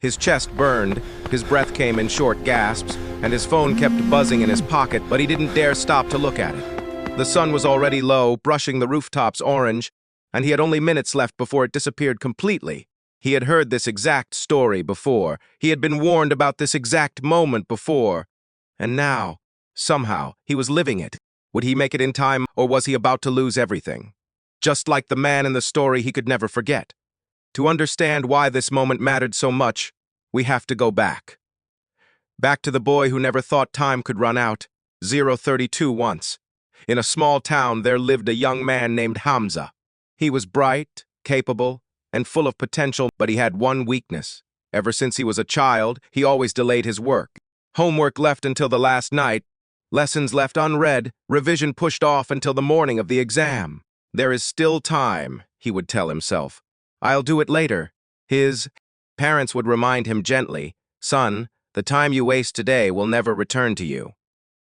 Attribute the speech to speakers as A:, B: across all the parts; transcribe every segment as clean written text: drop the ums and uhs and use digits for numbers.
A: His chest burned, his breath came in short gasps, and his phone kept buzzing in his pocket, but he didn't dare stop to look at it. The sun was already low, brushing the rooftops orange, and he had only minutes left before it disappeared completely. He had heard this exact story before. He had been warned about this exact moment before. And now, somehow, he was living it. Would he make it in time, or was he about to lose everything? Just like the man in the story he could never forget. To understand why this moment mattered so much, we have to go back. Back to the boy who never thought time could run out. 032 once. In a small town, there lived a young man named Hamza. He was bright, capable, and full of potential, but he had one weakness. Ever since he was a child, he always delayed his work. Homework left until the last night, lessons left unread, revision pushed off until the morning of the exam. There is still time, he would tell himself. I'll do it later. His parents would remind him gently, son, the time you waste today will never return to you.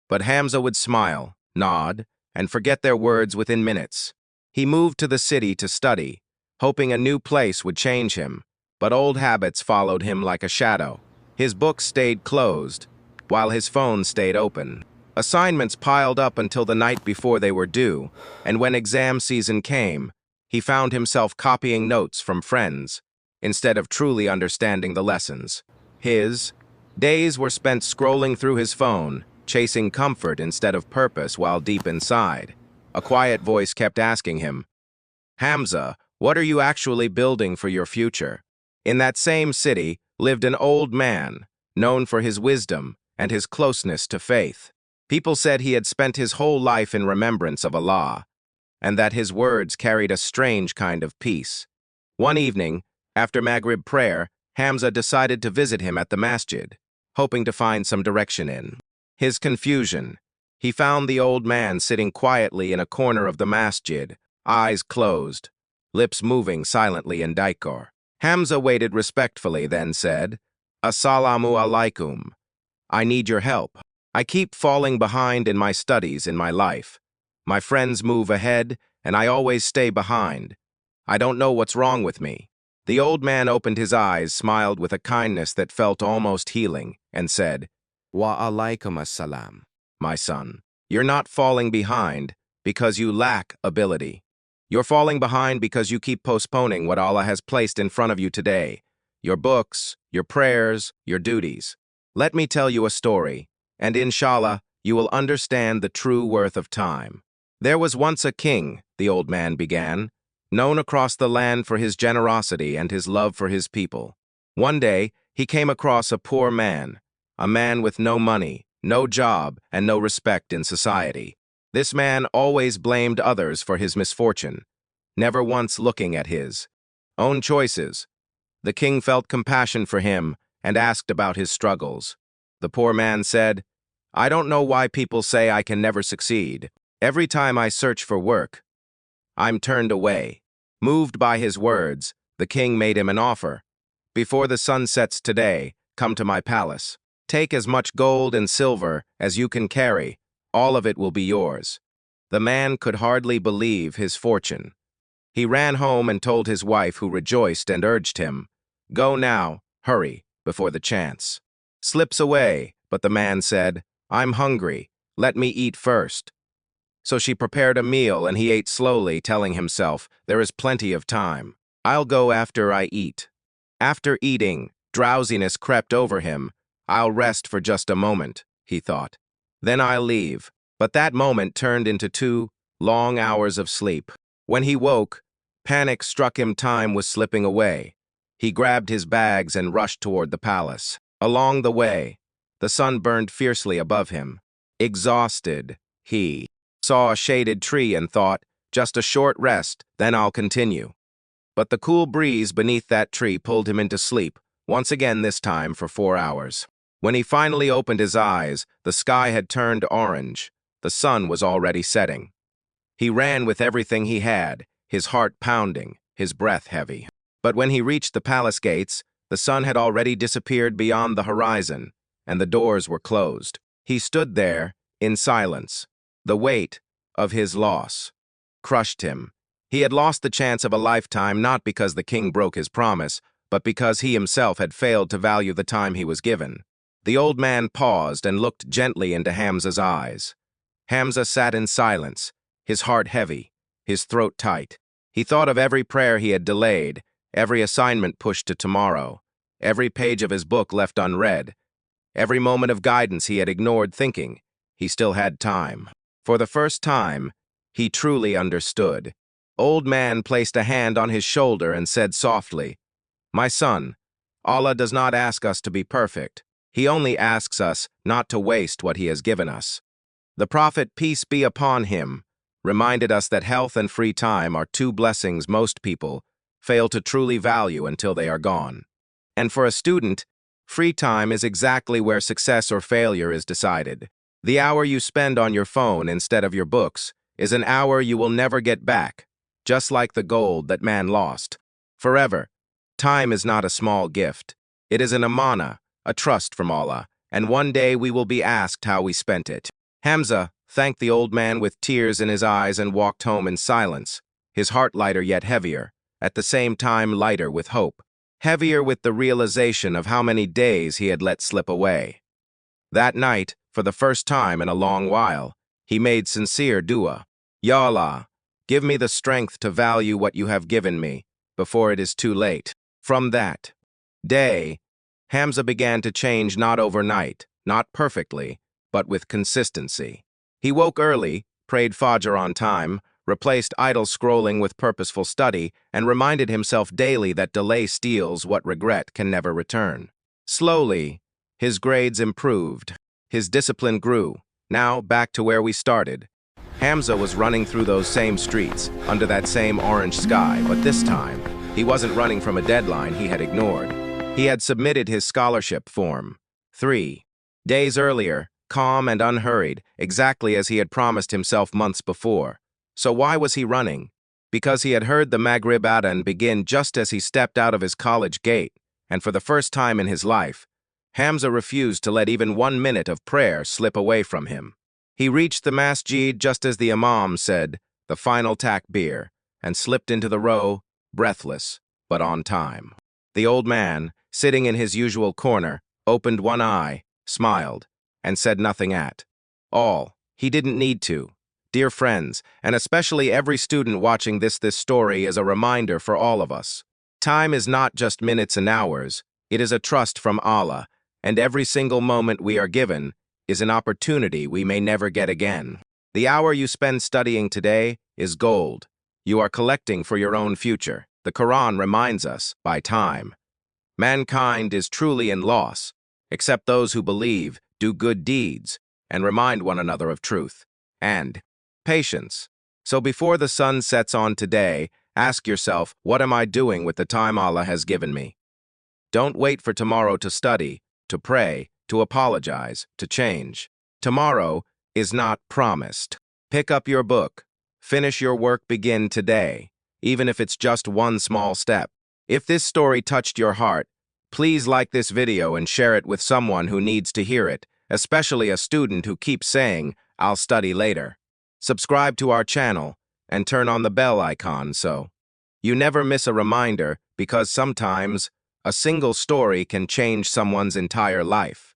A: But Hamza would smile, nod, and forget their words within minutes. He moved to the city to study, hoping a new place would change him, but old habits followed him like a shadow. His books stayed closed, while his phone stayed open. Assignments piled up until the night before they were due, and when exam season came, he found himself copying notes from friends, instead of truly understanding the lessons. His days were spent scrolling through his phone, chasing comfort instead of purpose while deep inside. A quiet voice kept asking him, Hamza, what are you actually building for your future? In that same city lived an old man, known for his wisdom and his closeness to faith. People said he had spent his whole life in remembrance of Allah, and that his words carried a strange kind of peace. One evening, after Maghrib prayer, Hamza decided to visit him at the masjid, hoping to find some direction in his confusion. He found the old man sitting quietly in a corner of the masjid, eyes closed, lips moving silently in Daikor. Hamza waited respectfully, then said, Assalamu alaikum. I need your help. I keep falling behind in my studies in my life. My friends move ahead, and I always stay behind. I don't know what's wrong with me. The old man opened his eyes, smiled with a kindness that felt almost healing, and said, Wa alaikum assalam, my son. You're not falling behind because you lack ability. You're falling behind because you keep postponing what Allah has placed in front of you today. Your books, your prayers, your duties. Let me tell you a story, and inshallah, you will understand the true worth of time. There was once a king, the old man began, known across the land for his generosity and his love for his people. One day, he came across a poor man, a man with no money, no job, and no respect in society. This man always blamed others for his misfortune, never once looking at his own choices. The king felt compassion for him and asked about his struggles. The poor man said, I don't know why people say I can never succeed. Every time I search for work, I'm turned away. Moved by his words, the king made him an offer. Before the sun sets today, come to my palace. Take as much gold and silver as you can carry. All of it will be yours. The man could hardly believe his fortune. He ran home and told his wife, who rejoiced and urged him, Go now, hurry, before the chance slips away. But the man said, I'm hungry. Let me eat first. So she prepared a meal, and he ate slowly, telling himself, There is plenty of time. I'll go after I eat. After eating, drowsiness crept over him. I'll rest for just a moment, he thought. Then I'll leave. But that moment turned into 2 long hours of sleep. When he woke, panic struck him. Time was slipping away. He grabbed his bags and rushed toward the palace. Along the way, the sun burned fiercely above him. Exhausted, he saw a shaded tree and thought, just a short rest, then I'll continue. But the cool breeze beneath that tree pulled him into sleep, once again this time for 4 hours. When he finally opened his eyes, the sky had turned orange. The sun was already setting. He ran with everything he had, his heart pounding, his breath heavy. But when he reached the palace gates, the sun had already disappeared beyond the horizon, and the doors were closed. He stood there, in silence. The weight of his loss crushed him. He had lost the chance of a lifetime, not because the king broke his promise, but because he himself had failed to value the time he was given. The old man paused and looked gently into Hamza's eyes. Hamza sat in silence, his heart heavy, his throat tight. He thought of every prayer he had delayed, every assignment pushed to tomorrow, every page of his book left unread, every moment of guidance he had ignored, thinking he still had time. For the first time, he truly understood. Old man placed a hand on his shoulder and said softly, "My son, Allah does not ask us to be perfect. He only asks us not to waste what he has given us." The Prophet, peace be upon him, reminded us that health and free time are two blessings most people fail to truly value until they are gone. And for a student, free time is exactly where success or failure is decided. The hour you spend on your phone instead of your books is an hour you will never get back, just like the gold that man lost. Forever, time is not a small gift. It is an Amanah, a trust from Allah, and one day we will be asked how we spent it. Hamza thanked the old man with tears in his eyes and walked home in silence, his heart lighter yet heavier, at the same time lighter with hope, heavier with the realization of how many days he had let slip away. That night, for the first time in a long while, he made sincere dua. Ya Allah, give me the strength to value what you have given me before it is too late. From that day, Hamza began to change, not overnight, not perfectly, but with consistency. He woke early, prayed Fajr on time, replaced idle scrolling with purposeful study, and reminded himself daily that delay steals what regret can never return. Slowly, his grades improved. His discipline grew. Now, back to where we started. Hamza was running through those same streets, under that same orange sky, but this time, he wasn't running from a deadline he had ignored. He had submitted his scholarship form 3 days earlier, calm and unhurried, exactly as he had promised himself months before. So why was he running? Because he had heard the Maghrib Adhan begin just as he stepped out of his college gate, and for the first time in his life, Hamza refused to let even 1 minute of prayer slip away from him. He reached the masjid just as the imam said the final takbir, and slipped into the row, breathless, but on time. The old man, sitting in his usual corner, opened one eye, smiled, and said nothing at all. He didn't need to. Dear friends, and especially every student watching this story is a reminder for all of us. Time is not just minutes and hours, it is a trust from Allah, and every single moment we are given is an opportunity we may never get again. The hour you spend studying today is gold. You are collecting for your own future. The Quran reminds us, by time, mankind is truly in loss, except those who believe, do good deeds, and remind one another of truth. And patience. So before the sun sets on today, ask yourself, what am I doing with the time Allah has given me? Don't wait for tomorrow to study, to pray, to apologize, to change. Tomorrow is not promised. Pick up your book. Finish your work, begin today, even if it's just one small step. If this story touched your heart, please like this video and share it with someone who needs to hear it, especially a student who keeps saying, "I'll study later." Subscribe to our channel and turn on the bell icon so you never miss a reminder, because sometimes a single story can change someone's entire life.